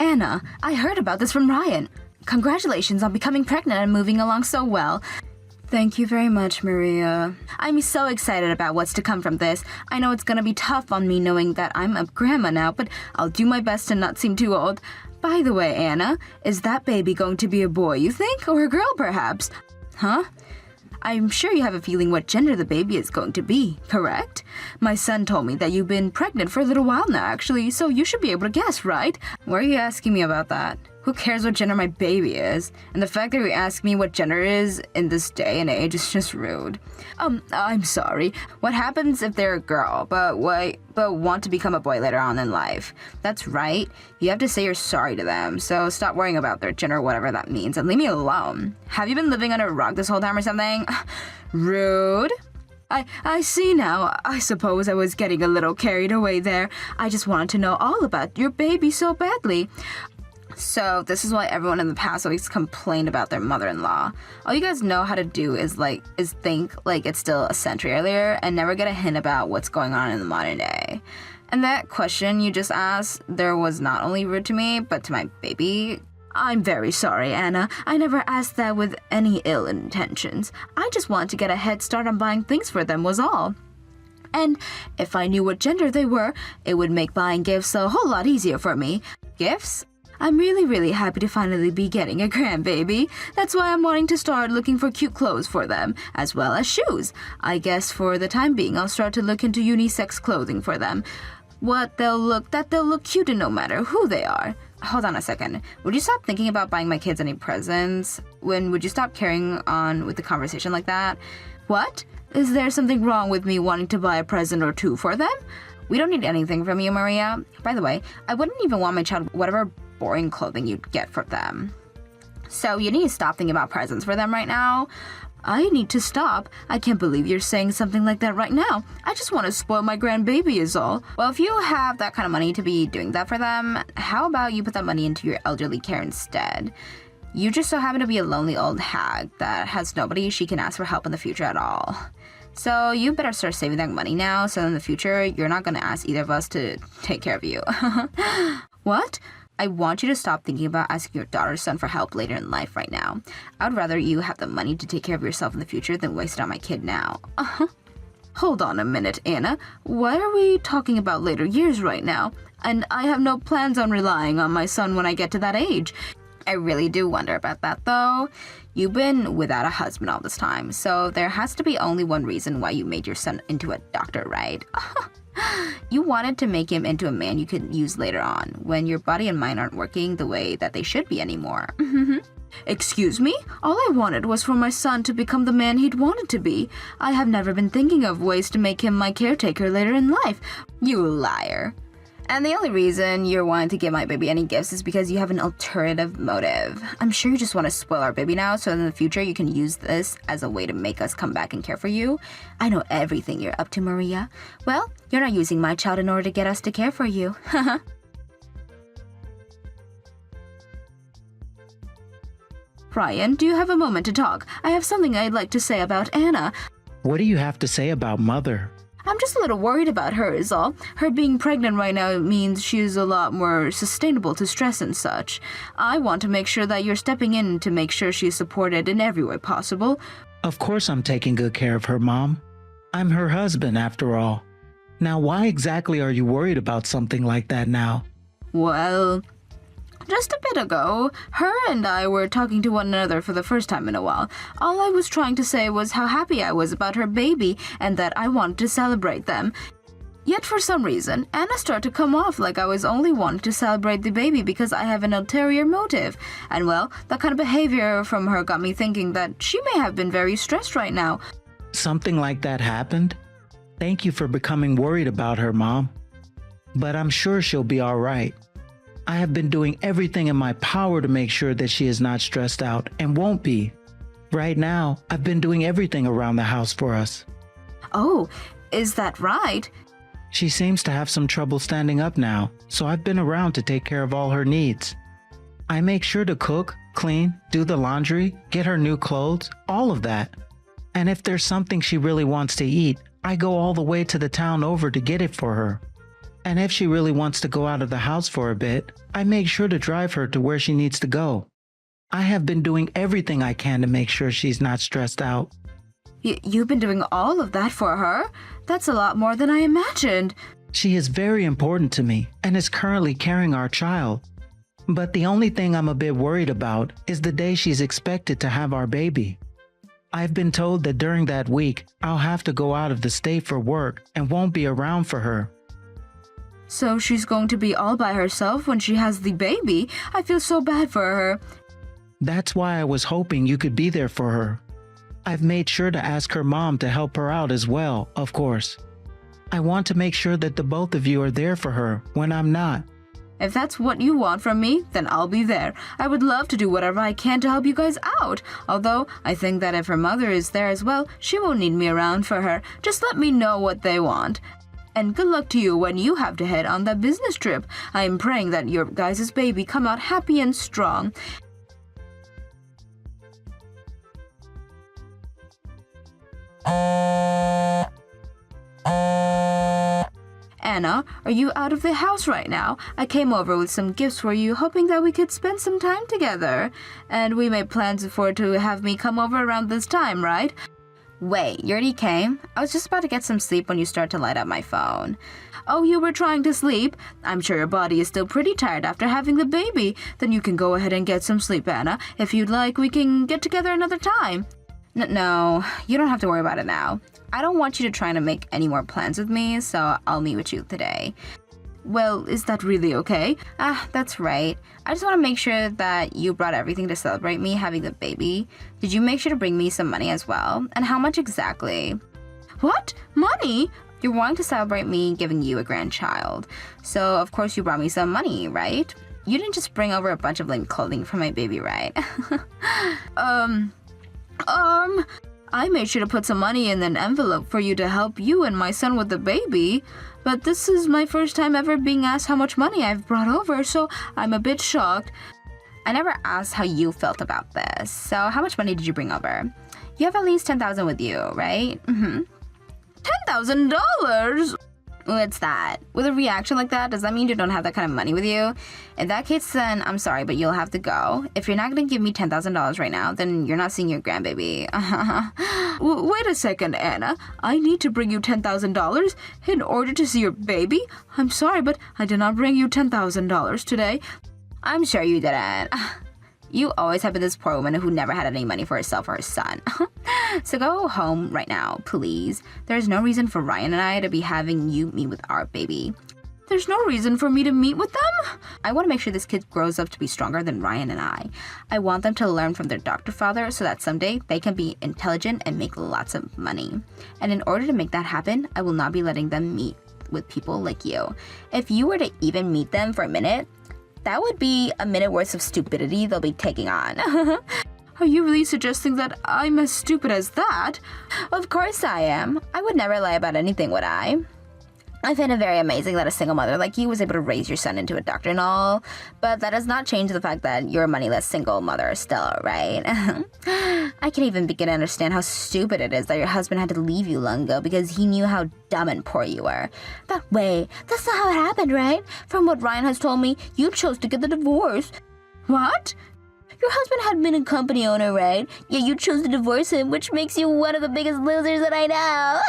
Anna, I heard about this from Ryan. Congratulations on becoming pregnant and moving along so well. Thank you very much, Maria. I'm so excited about what's to come from this. I know it's gonna be tough on me knowing that I'm a grandma now, but I'll do my best to not seem too old. By the way, Anna, is that baby going to be a boy, you think? Or a girl, perhaps? Huh? I'm sure you have a feeling what gender the baby is going to be, correct? My son told me that you've been pregnant for a little while now, actually, so you should be able to guess, right? Why are you asking me about that? Who cares what gender my baby is? And the fact that you ask me what gender is in this day and age is just rude. I'm sorry. What happens if they're a girl, but want to become a boy later on in life? That's right. You have to say you're sorry to them, so stop worrying about their gender, whatever that means, and leave me alone. Have you been living under a rock this whole time or something? Rude. I see now. I suppose I was getting a little carried away there. I just wanted to know all about your baby so badly. So this is why everyone in the past always complained about their mother-in-law. All you guys know how to do is think like it's still a century earlier and never get a hint about what's going on in the modern day. And that question you just asked, there was not only rude to me, but to my baby. I'm very sorry, Anna. I never asked that with any ill intentions. I just wanted to get a head start on buying things for them was all. And if I knew what gender they were, it would make buying gifts a whole lot easier for me. Gifts? I'm really happy to finally be getting a grandbaby. That's why I'm wanting to start looking for cute clothes for them, as well as shoes. I guess for the time being, I'll start to look into unisex clothing for them. They'll look cute no matter who they are. Hold on a second. Would you stop thinking about buying my kids any presents? Would you stop carrying on with the conversation like that? What? Is there something wrong with me wanting to buy a present or two for them? We don't need anything from you, Maria. By the way, I wouldn't even want my child whatever boring clothing you'd get for them. So you need to stop thinking about presents for them right now. I need to stop. I can't believe you're saying something like that right now. I just want to spoil my grandbaby is all. Well, if you have that kind of money to be doing that for them, how about you put that money into your elderly care instead? You just so happen to be a lonely old hag that has nobody she can ask for help in the future at all. So you better start saving that money now, so in the future, you're not going to ask either of us to take care of you. What? I want you to stop thinking about asking your daughter or son for help later in life right now. I would rather you have the money to take care of yourself in the future than waste it on my kid now. Hold on a minute, Anna. Why are we talking about later years right now? And I have no plans on relying on my son when I get to that age. I really do wonder about that, though. You've been without a husband all this time, so there has to be only one reason why you made your son into a doctor, right? You wanted to make him into a man you could use later on, when your body and mind aren't working the way that they should be anymore. Excuse me? All I wanted was for my son to become the man he'd wanted to be. I have never been thinking of ways to make him my caretaker later in life. You liar. And the only reason you're wanting to give my baby any gifts is because you have an alternative motive. I'm sure you just want to spoil our baby now so in the future you can use this as a way to make us come back and care for you. I know everything you're up to, Maria. Well, you're not using my child in order to get us to care for you. Ryan, do you have a moment to talk? I have something I'd like to say about Anna. What do you have to say about Mother? I'm just a little worried about her is all. Her being pregnant right now means she's a lot more sustainable to stress and such. I want to make sure that you're stepping in to make sure she's supported in every way possible. Of course I'm taking good care of her, Mom. I'm her husband, after all. Now, why exactly are you worried about something like that now? Well, just a bit ago, her and I were talking to one another for the first time in a while. All I was trying to say was how happy I was about her baby and that I wanted to celebrate them. Yet for some reason, Anna started to come off like I was only wanting to celebrate the baby because I have an ulterior motive. And well, that kind of behavior from her got me thinking that she may have been very stressed right now. Something like that happened? Thank you for becoming worried about her, Mom. But I'm sure she'll be all right. I have been doing everything in my power to make sure that she is not stressed out and won't be. Right now, I've been doing everything around the house for us. Oh, is that right? She seems to have some trouble standing up now, so I've been around to take care of all her needs. I make sure to cook, clean, do the laundry, get her new clothes, all of that. And if there's something she really wants to eat, I go all the way to the town over to get it for her. And if she really wants to go out of the house for a bit, I make sure to drive her to where she needs to go. I have been doing everything I can to make sure she's not stressed out. You've been doing all of that for her? That's a lot more than I imagined. She is very important to me and is currently carrying our child. But the only thing I'm a bit worried about is the day she's expected to have our baby. I've been told that during that week, I'll have to go out of the state for work and won't be around for her. So she's going to be all by herself when she has the baby? I feel so bad for her. That's why I was hoping you could be there for her. I've made sure to ask her mom to help her out as well, of course. I want to make sure that the both of you are there for her when I'm not. If that's what you want from me, then I'll be there. I would love to do whatever I can to help you guys out. Although, I think that if her mother is there as well, she won't need me around for her. Just let me know what they want. And good luck to you when you have to head on that business trip. I am praying that your guys' baby come out happy and strong. Anna, are you out of the house right now? I came over with some gifts for you, hoping that we could spend some time together. And we made plans for to have me come over around this time, right? Wait, you already came? I was just about to get some sleep when you started to light up my phone. Oh, you were trying to sleep? I'm sure your body is still pretty tired after having the baby. Then you can go ahead and get some sleep, Anna. If you'd like, we can get together another time. No, you don't have to worry about it now. I don't want you to try to make any more plans with me, so I'll meet with you today. Well, is that really okay? That's right. I just want to make sure that you brought everything to celebrate me having the baby. Did you make sure to bring me some money as well? And how much exactly? What? Money? You're wanting to celebrate me giving you a grandchild. So, of course, you brought me some money, right? You didn't just bring over a bunch of lame clothing for my baby, right? I made sure to put some money in an envelope for you to help you and my son with the baby. But this is my first time ever being asked how much money I've brought over, so I'm a bit shocked. I never asked how you felt about this. So how much money did you bring over? You have at least $10,000 with you, right? $10,000? What's that? With a reaction like that, does that mean you don't have that kind of money with you? In that case, then I'm sorry, but you'll have to go. If you're not going to give me $10,000 right now, then you're not seeing your grandbaby. Wait a second, Anna. I need to bring you $10,000 in order to see your baby? I'm sorry, but I did not bring you $10,000 today. I'm sure you didn't. You always have been this poor woman who never had any money for herself or her son. So go home right now, please. There's no reason for Ryan and I to be having you meet with our baby. There's no reason for me to meet with them? I want to make sure this kid grows up to be stronger than Ryan and I. I want them to learn from their doctor father so that someday they can be intelligent and make lots of money. And in order to make that happen, I will not be letting them meet with people like you. If you were to even meet them for a minute, that would be a minute worth of stupidity they'll be taking on. Are you really suggesting that I'm as stupid as that? Of course I am. I would never lie about anything, would I? I find it very amazing that a single mother like you was able to raise your son into a doctor and all, but that does not change the fact that you're a moneyless single mother still, right? I can't even begin to understand how stupid it is that your husband had to leave you long ago because he knew how dumb and poor you were. But wait, that's not how it happened, right? From what Ryan has told me, you chose to get the divorce. What? Your husband had been a company owner, right? Yet you chose to divorce him, which makes you one of the biggest losers that I know.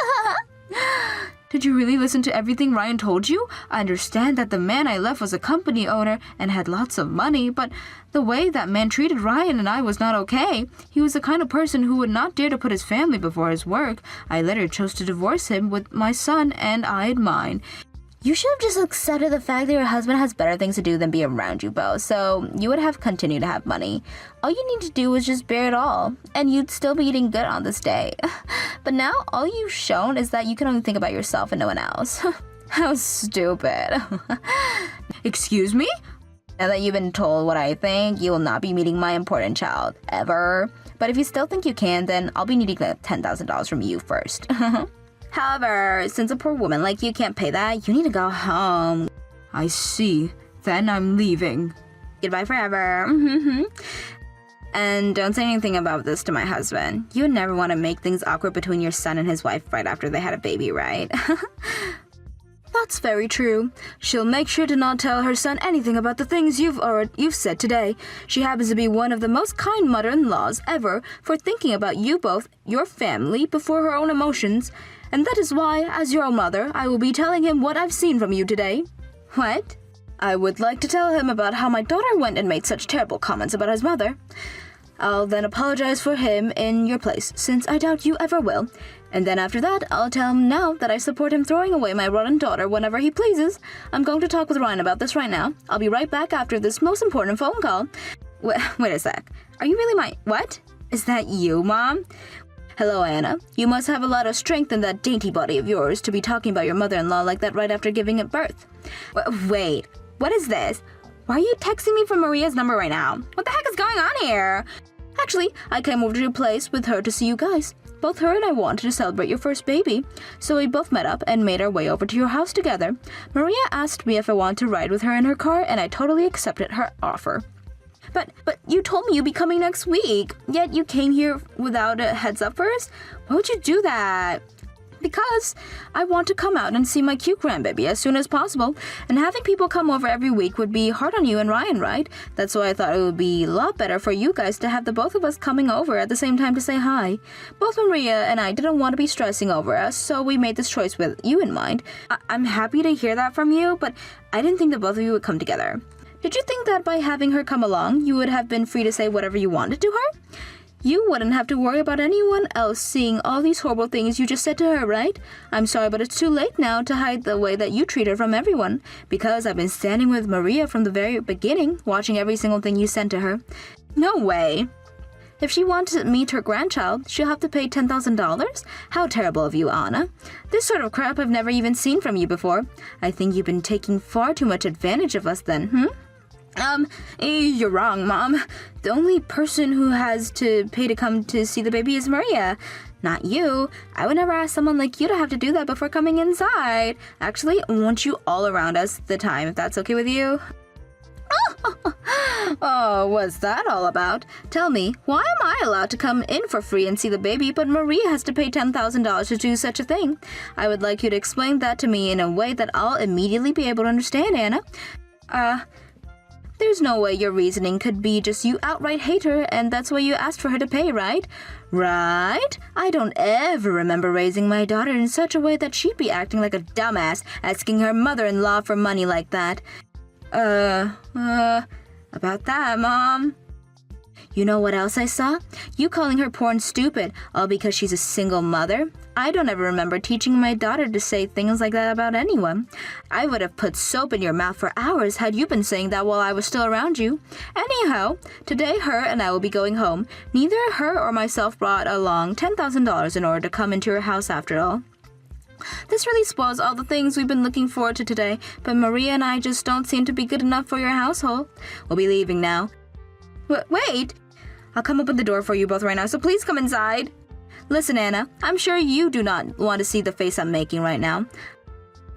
Did you really listen to everything Ryan told you? I understand that the man I left was a company owner and had lots of money, but the way that man treated Ryan and I was not okay. He was the kind of person who would not dare to put his family before his work. I later chose to divorce him with my son, and I had mine. You should have just accepted the fact that your husband has better things to do than be around you both, so you would have continued to have money. All you need to do is just bear it all, and you'd still be eating good on this day. But now, all you've shown is that you can only think about yourself and no one else. How stupid. Excuse me? Now that you've been told what I think, you will not be meeting my important child, ever. But if you still think you can, then I'll be needing $10,000 from you first. However, since a poor woman like you can't pay that, you need to go home. I see. Then I'm leaving. Goodbye forever. And don't say anything about this to my husband. You would never want to make things awkward between your son and his wife right after they had a baby, right? That's very true. She'll make sure to not tell her son anything about the things you've said today. She happens to be one of the most kind mother-in-laws ever for thinking about you both, your family, before her own emotions. And that is why, as your mother, I will be telling him what I've seen from you today. What? I would like to tell him about how my daughter went and made such terrible comments about his mother. I'll then apologize for him in your place, since I doubt you ever will. And then after that, I'll tell him now that I support him throwing away my rotten daughter whenever he pleases. I'm going to talk with Ryan about this right now. I'll be right back after this most important phone call. Wait a sec. Are you really what? Is that you, Mom? Hello, Anna. You must have a lot of strength in that dainty body of yours to be talking about your mother-in-law like that right after giving it birth. Wait, what is this? Why are you texting me from Maria's number right now? What the heck is going on here? Actually, I came over to your place with her to see you guys. Both her and I wanted to celebrate your first baby, so we both met up and made our way over to your house together. Maria asked me if I wanted to ride with her in her car, and I totally accepted her offer. But you told me you'd be coming next week, yet you came here without a heads up first? Why would you do that? Because I want to come out and see my cute grandbaby as soon as possible, and having people come over every week would be hard on you and Ryan, right? That's why I thought it would be a lot better for you guys to have the both of us coming over at the same time to say hi. Both Maria and I didn't want to be stressing over us, so we made this choice with you in mind. I'm happy to hear that from you, but I didn't think that both of you would come together. Did you think that by having her come along, you would have been free to say whatever you wanted to her? You wouldn't have to worry about anyone else seeing all these horrible things you just said to her, right? I'm sorry, but it's too late now to hide the way that you treat her from everyone, because I've been standing with Maria from the very beginning, watching every single thing you sent to her. No way. If she wants to meet her grandchild, she'll have to pay $10,000? How terrible of you, Anna. This sort of crap I've never even seen from you before. I think you've been taking far too much advantage of us then, You're wrong, Mom. The only person who has to pay to come to see the baby is Maria, not you. I would never ask someone like you to have to do that before coming inside. Actually, I want you all around us the time, if that's okay with you. Oh, what's that all about? Tell me, why am I allowed to come in for free and see the baby, but Maria has to pay $10,000 to do such a thing? I would like you to explain that to me in a way that I'll immediately be able to understand, Anna. There's no way your reasoning could be just you outright hate her and that's why you asked for her to pay, right? Right? I don't ever remember raising my daughter in such a way that she'd be acting like a dumbass, asking her mother-in-law for money like that. About that, Mom. You know what else I saw? You calling her poor and stupid, all because she's a single mother. I don't ever remember teaching my daughter to say things like that about anyone. I would have put soap in your mouth for hours had you been saying that while I was still around you. Anyhow, today her and I will be going home. Neither her or myself brought along $10,000 in order to come into your house after all. This really spoils all the things we've been looking forward to today, but Maria and I just don't seem to be good enough for your household. We'll be leaving now. Wait! I'll come open the door for you both right now, so please come inside. Listen, Anna, I'm sure you do not want to see the face I'm making right now.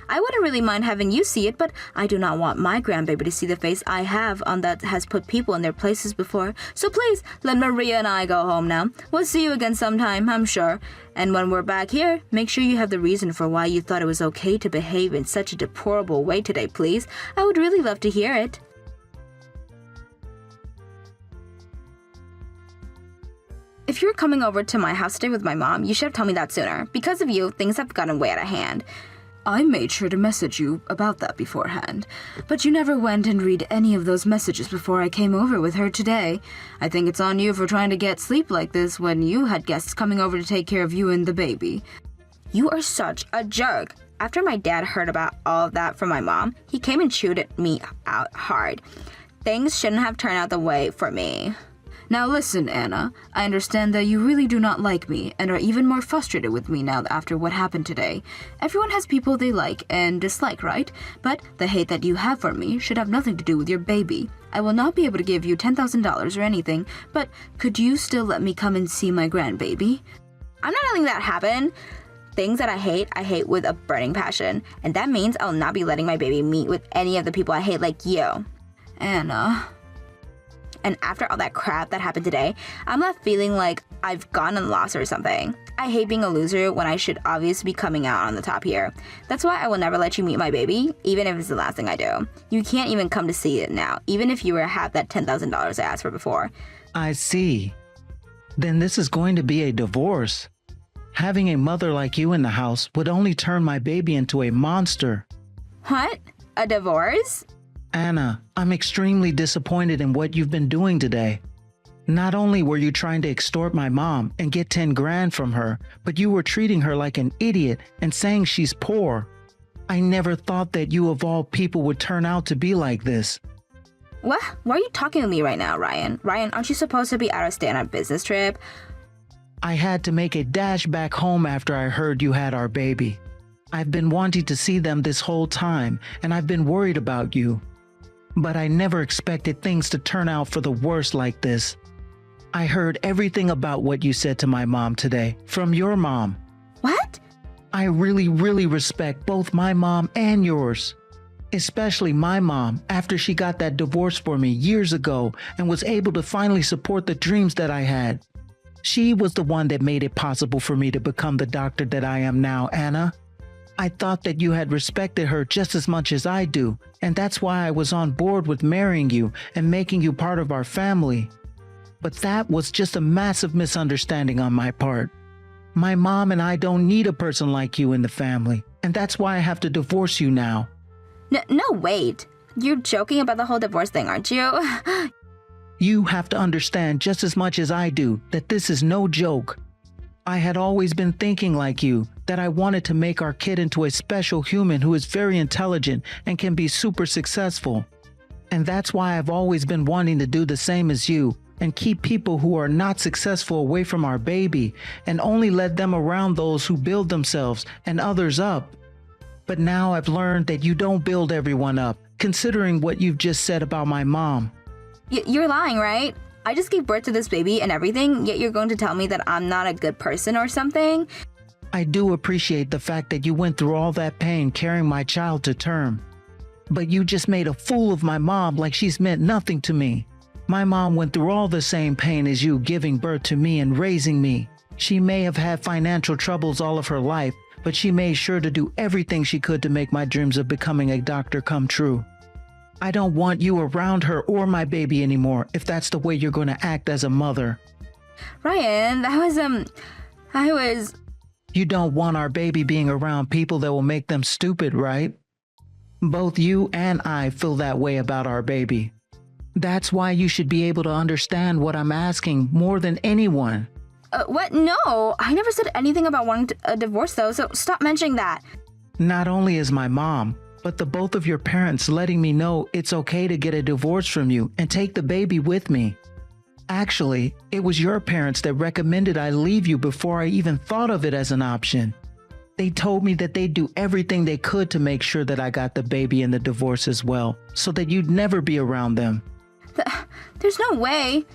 I wouldn't really mind having you see it, but I do not want my grandbaby to see the face I have on that has put people in their places before. So please, let Maria and I go home now. We'll see you again sometime, I'm sure. And when we're back here, make sure you have the reason for why you thought it was okay to behave in such a deplorable way today, please. I would really love to hear it. If you're coming over to my house today with my mom, you should have told me that sooner. Because of you, things have gotten way out of hand. I made sure to message you about that beforehand, but you never went and read any of those messages before I came over with her today. I think it's on you for trying to get sleep like this when you had guests coming over to take care of you and the baby. You are such a jerk. After my dad heard about all of that from my mom, he came and chewed at me out hard. Things shouldn't have turned out the way for me. Now listen, Anna, I understand that you really do not like me and are even more frustrated with me now after what happened today. Everyone has people they like and dislike, right? But the hate that you have for me should have nothing to do with your baby. I will not be able to give you $10,000 or anything, but could you still let me come and see my grandbaby? I'm not letting that happen. Things that I hate with a burning passion, and that means I'll not be letting my baby meet with any of the people I hate like you. Anna... And after all that crap that happened today, I'm left feeling like I've gotten lost or something. I hate being a loser when I should obviously be coming out on the top here. That's why I will never let you meet my baby, even if it's the last thing I do. You can't even come to see it now, even if you were to have that $10,000 I asked for before. I see. Then this is going to be a divorce. Having a mother like you in the house would only turn my baby into a monster. What? A divorce? Anna, I'm extremely disappointed in what you've been doing today. Not only were you trying to extort my mom and get 10 grand from her, but you were treating her like an idiot and saying she's poor. I never thought that you of all people would turn out to be like this. What? Why are you talking to me right now, Ryan? Ryan, aren't you supposed to be out of state on a business trip? I had to make a dash back home after I heard you had our baby. I've been wanting to see them this whole time, and I've been worried about you. But I never expected things to turn out for the worst like this. I heard everything about what you said to my mom today, from your mom. What? I really respect both my mom and yours. Especially my mom, after she got that divorce for me years ago and was able to finally support the dreams that I had. She was the one that made it possible for me to become the doctor that I am now, Anna. I thought that you had respected her just as much as I do, and that's why I was on board with marrying you and making you part of our family. But that was just a massive misunderstanding on my part. My mom and I don't need a person like you in the family, and that's why I have to divorce you now. No, wait. You're joking about the whole divorce thing, aren't you? You have to understand just as much as I do that this is no joke. I had always been thinking like you, that I wanted to make our kid into a special human who is very intelligent and can be super successful. And that's why I've always been wanting to do the same as you and keep people who are not successful away from our baby and only let them around those who build themselves and others up. But now I've learned that you don't build everyone up, considering what you've just said about my mom. You're lying, right? I just gave birth to this baby and everything, yet you're going to tell me that I'm not a good person or something? I do appreciate the fact that you went through all that pain carrying my child to term. But you just made a fool of my mom like she's meant nothing to me. My mom went through all the same pain as you giving birth to me and raising me. She may have had financial troubles all of her life, but she made sure to do everything she could to make my dreams of becoming a doctor come true. I don't want you around her or my baby anymore if that's the way you're going to act as a mother. Ryan, You don't want our baby being around people that will make them stupid, right? Both you and I feel that way about our baby. That's why you should be able to understand what I'm asking more than anyone. What? No, I never said anything about wanting a divorce though, so stop mentioning that. Not only is my mom, but the both of your parents letting me know it's okay to get a divorce from you and take the baby with me. Actually, it was your parents that recommended I leave you before I even thought of it as an option. They told me that they'd do everything they could to make sure that I got the baby and the divorce as well, so that you'd never be around them. There's no way.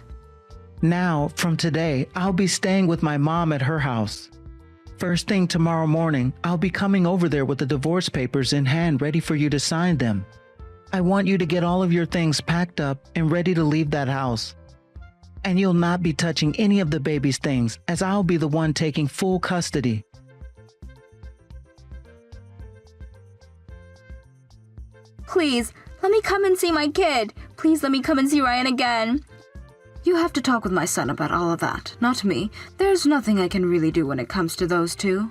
Now, from today, I'll be staying with my mom at her house. First thing tomorrow morning, I'll be coming over there with the divorce papers in hand ready for you to sign them. I want you to get all of your things packed up and ready to leave that house. And you'll not be touching any of the baby's things, as I'll be the one taking full custody. Please, let me come and see my kid. Please let me come and see Ryan again. You have to talk with my son about all of that, not me. There's nothing I can really do when it comes to those two.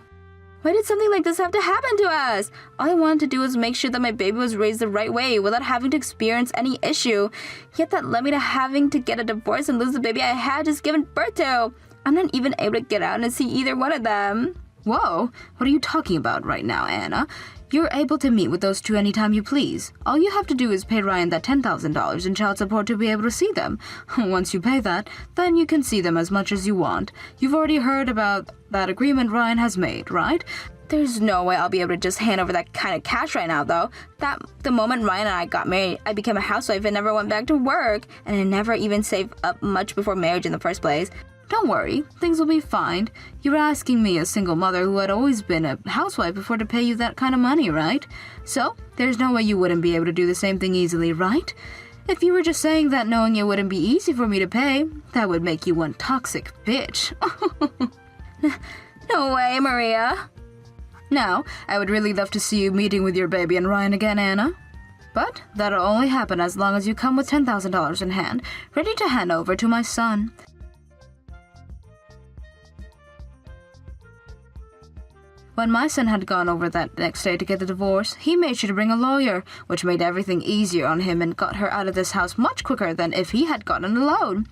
Why did something like this have to happen to us? All I wanted to do was make sure that my baby was raised the right way without having to experience any issue. Yet that led me to having to get a divorce and lose the baby I had just given birth to. I'm not even able to get out and see either one of them. Whoa, what are you talking about right now, Anna? You're able to meet with those two anytime you please. All you have to do is pay Ryan that $10,000 in child support to be able to see them. Once you pay that, then you can see them as much as you want. You've already heard about that agreement Ryan has made, right? There's no way I'll be able to just hand over that kind of cash right now, though. The moment Ryan and I got married, I became a housewife and never went back to work, and I never even saved up much before marriage in the first place. Don't worry, things will be fine. You're asking me, a single mother who had always been a housewife before, to pay you that kind of money, right? So, there's no way you wouldn't be able to do the same thing easily, right? If you were just saying that knowing it wouldn't be easy for me to pay, that would make you one toxic bitch. No way, Maria. Now, I would really love to see you meeting with your baby and Ryan again, Anna. But that'll only happen as long as you come with $10,000 in hand, ready to hand over to my son. When my son had gone over that next day to get the divorce, he made sure to bring a lawyer, which made everything easier on him and got her out of this house much quicker than if he had gotten a loan.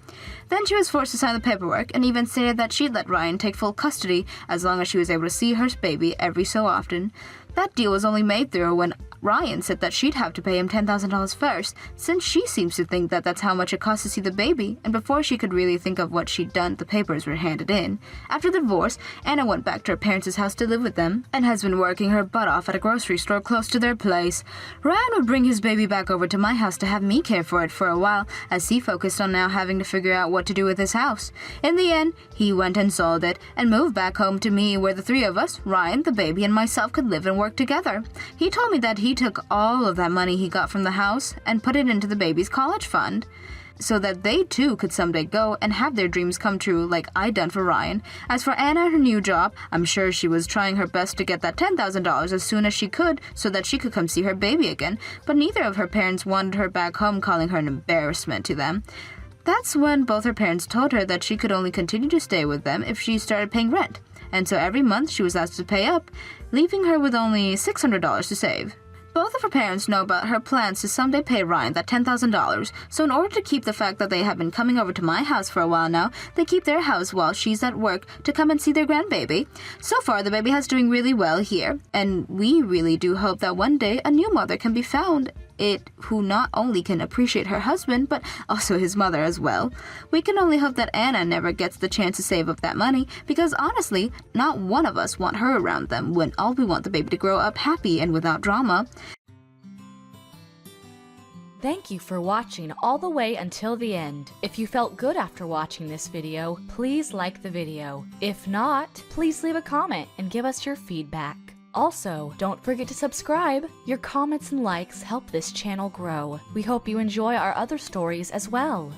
Then she was forced to sign the paperwork and even stated that she'd let Ryan take full custody as long as she was able to see her baby every so often. That deal was only made through when Ryan said that she'd have to pay him $10,000 first, since she seems to think that that's how much it costs to see the baby, and before she could really think of what she'd done, the papers were handed in. After the divorce, Anna went back to her parents' house to live with them, and has been working her butt off at a grocery store close to their place. Ryan would bring his baby back over to my house to have me care for it for a while, as he focused on now having to figure out what to do with his house. In the end, he went and sold it, and moved back home to me where the three of us, Ryan, the baby, and myself could live and work together. He told me that he took all of that money he got from the house and put it into the baby's college fund, so that they too could someday go and have their dreams come true like I'd done for Ryan. As for Anna and her new job, I'm sure she was trying her best to get that $10,000 as soon as she could so that she could come see her baby again, but neither of her parents wanted her back home, calling her an embarrassment to them. That's when both her parents told her that she could only continue to stay with them if she started paying rent, and so every month she was asked to pay up, leaving her with only $600 to save. Both of her parents know about her plans to someday pay Ryan that $10,000, so in order to keep the fact that they have been coming over to my house for a while now, they keep their house while she's at work to come and see their grandbaby. So far, the baby has doing really well here, and we really do hope that one day a new mother can be found, who not only can appreciate her husband, but also his mother as well. We can only hope that Anna never gets the chance to save up that money, because honestly, not one of us want her around them when all we want the baby to grow up happy and without drama. Thank you for watching all the way until the end. If you felt good after watching this video, please like the video. If not, please leave a comment and give us your feedback. Also, don't forget to subscribe. Your comments and likes help this channel grow. We hope you enjoy our other stories as well.